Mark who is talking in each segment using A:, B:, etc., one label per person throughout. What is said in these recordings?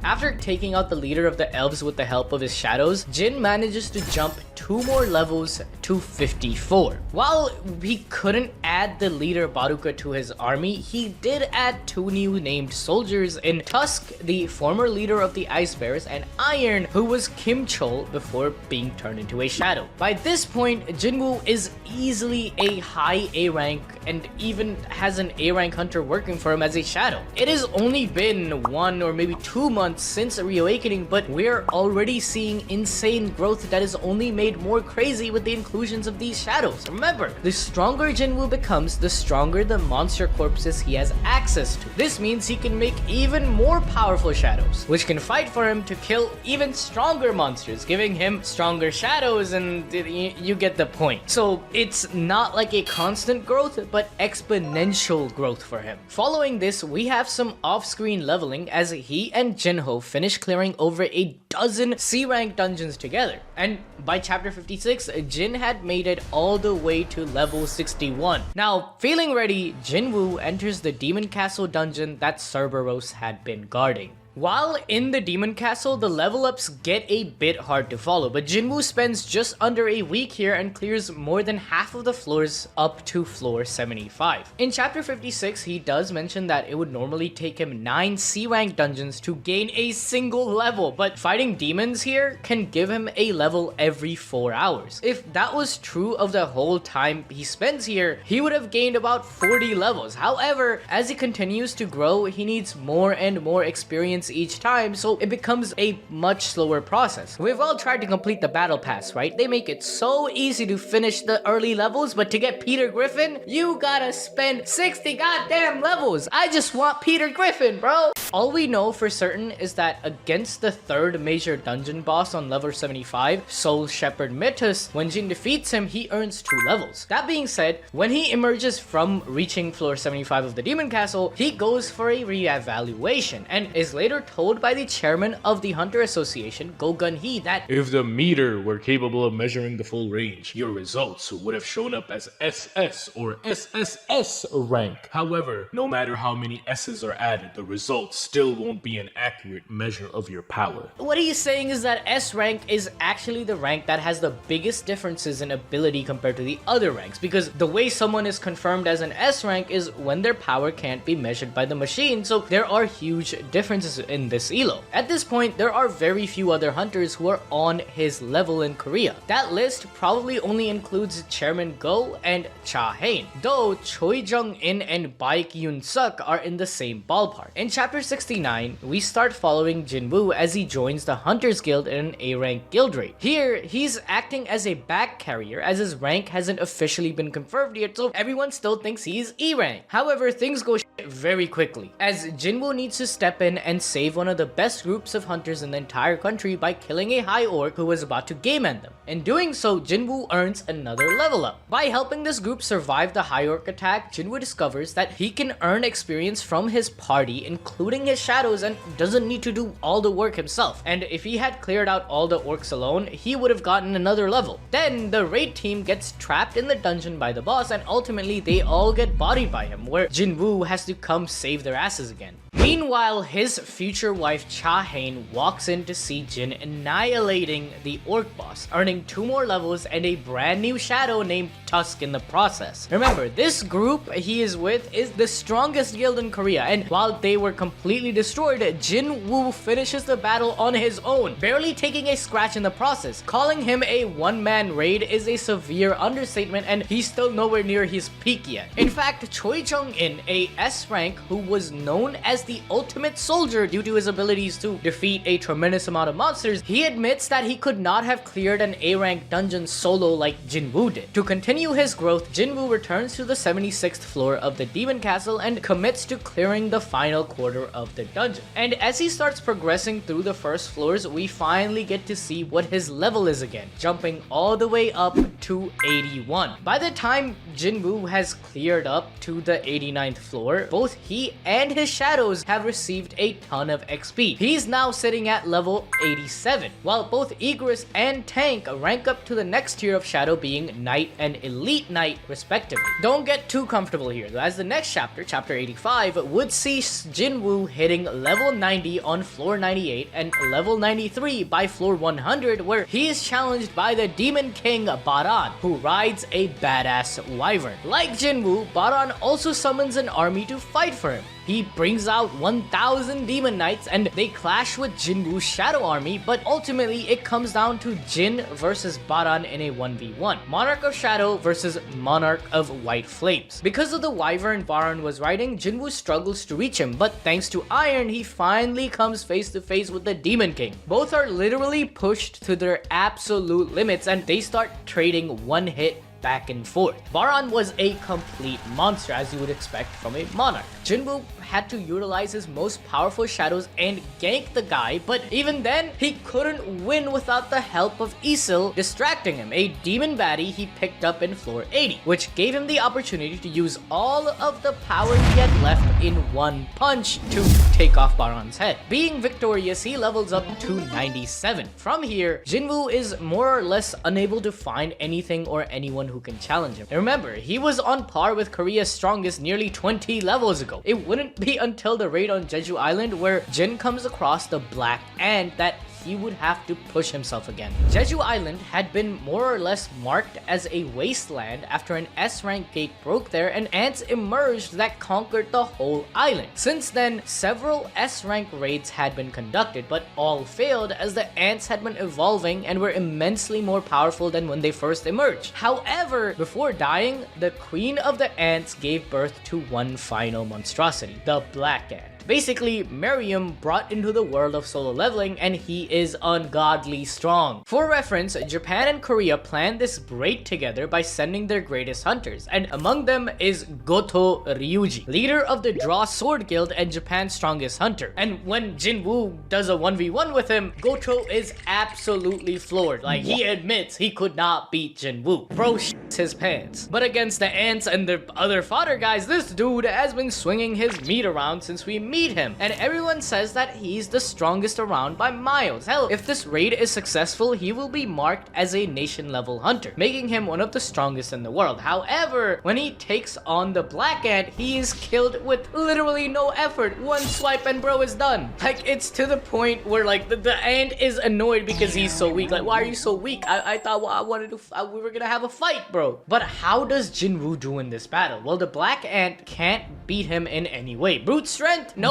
A: After taking out the leader of the elves with the help of his shadows, Jin manages to jump 2 more levels to 54. While he couldn't add the leader Baruka to his army, he did add 2 new named soldiers in Tusk, the former leader of the Ice Bears, and Iron, who was Kim Chol before being turned into a shadow. By this point, Jinwoo is easily a high A rank and even has an A rank hunter working for him as a shadow. It has only been 1 or maybe 2 months since Reawakening, but we're already seeing insane growth that is only made more crazy with the inclusions of these shadows. Remember, the stronger Jinwoo becomes, the stronger the monster corpses he has access to. This means he can make even more powerful shadows, which can fight for him to kill even stronger monsters, giving him stronger shadows, and you get the point. So it's not like a constant growth, but exponential growth for him. Following this, we have some off-screen leveling as he and Jinho finish clearing over a dozen C-rank dungeons together. And by chapter 56, Jin had made it all the way to level 61. Now, feeling ready, Jinwoo enters the Demon Castle dungeon that Cerberos had been guarding. While in the Demon Castle, the level ups get a bit hard to follow, but Jinwoo spends just under a week here and clears more than half of the floors up to floor 75. In chapter 56, he does mention that it would normally take him 9 C-rank dungeons to gain a single level, but fighting demons here can give him a level every 4 hours. If that was true of the whole time he spends here, he would have gained about 40 levels. However, as he continues to grow, he needs more and more experience each time, so it becomes a much slower process. We've all tried to complete the battle pass, right? They make it so easy to finish the early levels, but to get Peter Griffin, you gotta spend 60 goddamn levels. I just want Peter Griffin, bro. All we know for certain is that against the 3rd major dungeon boss on level 75, Soul Shepherd Mythos, when Jin defeats him, he earns 2 levels. That being said, when he emerges from reaching floor 75 of the Demon Castle, he goes for a re-evaluation and is later told by the chairman of the Hunter Association, Go Gun Hee, that
B: if the meter were capable of measuring the full range, your results would have shown up as SS or SSS rank. However, no matter how many S's are added, the results still won't be an accurate measure of your power.
A: What he's saying is that S rank is actually the rank that has the biggest differences in ability compared to the other ranks, because the way someone is confirmed as an S rank is when their power can't be measured by the machine, so there are huge differences in this elo. At this point, there are very few other hunters who are on his level in Korea. That list probably only includes Chairman Go and Cha Hain, though Choi Jung-in and Baek Yoon-suk are in the same ballpark. In chapter 69, we start following Jinwoo as he joins the Hunters Guild in an A-rank guild raid. Here, he's acting as a back carrier as his rank hasn't officially been confirmed yet, so everyone still thinks he's E-rank. However, things go very quickly, as Jinwoo needs to step in and save one of the best groups of hunters in the entire country by killing a high orc who was about to game end them. In doing so, Jinwoo earns another level up. By helping this group survive the high orc attack, Jinwoo discovers that he can earn experience from his party, including his shadows, and doesn't need to do all the work himself. And if he had cleared out all the orcs alone, he would have gotten another level. Then the raid team gets trapped in the dungeon by the boss, and ultimately they all get bodied by him, where Jinwoo has to come save their asses again. Meanwhile, his future wife Cha Hain walks in to see Jin annihilating the orc boss, earning 2 more levels and a brand new shadow named Tusk in the process. Remember, this group he is with is the strongest guild in Korea, and while they were completely destroyed, Jinwoo finishes the battle on his own, barely taking a scratch in the process. Calling him a one-man raid is a severe understatement, and he's still nowhere near his peak yet. In fact, Choi Jung-in, a S rank who was known as the ultimate soldier due to his abilities to defeat a tremendous amount of monsters, he admits that he could not have cleared an A-rank dungeon solo like Jinwoo did. To continue his growth, Jinwoo returns to the 76th floor of the Demon Castle and commits to clearing the final quarter of the dungeon. And as he starts progressing through the first floors, we finally get to see what his level is again, jumping all the way up to 81. By the time Jinwoo has cleared up to the 89th floor, both he and his shadows shadows have received a ton of XP. He's now sitting at level 87, while both Igris and Tank rank up to the next tier of shadow, being Knight and Elite Knight respectively. Don't get too comfortable here, as the next chapter, chapter 85, would see Jinwoo hitting level 90 on floor 98 and level 93 by floor 100, where he is challenged by the Demon King Baran, who rides a badass wyvern. Like Jinwoo, Baran also summons an army to fight for him. He brings out 1,000 demon knights and they clash with Jinwoo's shadow army, but ultimately it comes down to Jin versus Baran in a 1v1. Monarch of Shadow versus Monarch of White Flames. Because of the wyvern Baran was riding, Jinwoo struggles to reach him, but thanks to Iron, he finally comes face to face with the Demon King. Both are literally pushed to their absolute limits and they start trading one hit back and forth. Baran was a complete monster, as you would expect from a Monarch. Jinwoo had to utilize his most powerful shadows and gank the guy, but even then, he couldn't win without the help of Isil distracting him, a demon baddie he picked up in floor 80, which gave him the opportunity to use all of the power he had left in one punch to take off Baran's head. Being victorious, he levels up to 97. From here, Jinwoo is more or less unable to find anything or anyone who can challenge him. And remember, he was on par with Korea's strongest nearly 20 levels ago. It wouldn't be until the raid on Jeju Island where Jin comes across the Black Ant that he would have to push himself again. Jeju Island had been more or less marked as a wasteland after an S-rank gate broke there and ants emerged that conquered the whole island. Since then, several S-rank raids had been conducted, but all failed as the ants had been evolving and were immensely more powerful than when they first emerged. However, before dying, the queen of the ants gave birth to one final monstrosity, the Black Ant. Basically, Miriam brought into the world of solo leveling, and he is ungodly strong. For reference, Japan and Korea planned this raid together by sending their greatest hunters, and among them is Goto Ryuji, leader of the Draw Sword Guild and Japan's strongest hunter. And when Jinwoo does a 1v1 with him, Goto is absolutely floored. Like, he admits he could not beat Jinwoo. Bro shits his pants. But against the ants and the other fodder guys, this dude has been swinging his meat around since we meet him, and everyone says that he's the strongest around by miles. Hell, if this raid is successful, he will be marked as a nation level hunter, making him one of the strongest in the world. However, when he takes on the Black Ant, he is killed with literally no effort. One swipe and bro is done. Like, it's to the point where like the ant is annoyed because he's so weak. Like, why are you so weak? I thought we were gonna have a fight, bro. But how does Jinwoo do in this battle? Well, the Black Ant can't beat him in any way. Brute strength? Nope.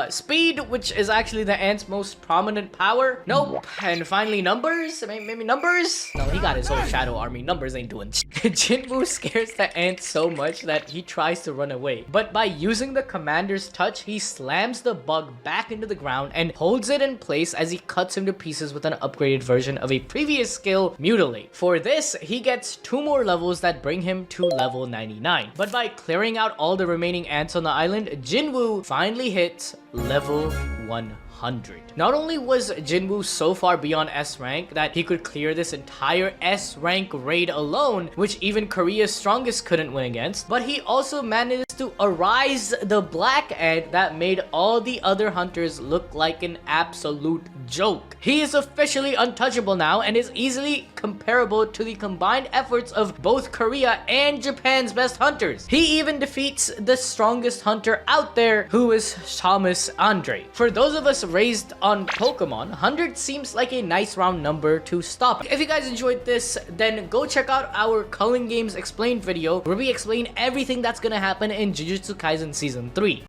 A: Speed, which is actually the ant's most prominent power? Nope. And finally, numbers? Maybe numbers? No, he got his whole shadow army. Numbers ain't doing shit. Jinwoo scares the ant so much that he tries to run away. But by using the commander's touch, he slams the bug back into the ground and holds it in place as he cuts him to pieces with an upgraded version of a previous skill, Mutilate. For this, he gets 2 more levels that bring him to level 99. But by clearing out all the remaining ants on the island, Jinwoo finally hits level 100. Not only was Jinwoo so far beyond S rank that he could clear this entire S rank raid alone, which even Korea's strongest couldn't win against, but he also managed to arise the Black Ant that made all the other hunters look like an absolute joke. He is officially untouchable now and is easily comparable to the combined efforts of both Korea and Japan's best hunters. He even defeats the strongest hunter out there, who is Thomas Andre. For those of us raised on Pokemon, 100 seems like a nice round number to stop. If you guys enjoyed this, then go check out our Culling Games Explained video where we explain everything that's gonna happen in Jujutsu Kaisen Season 3.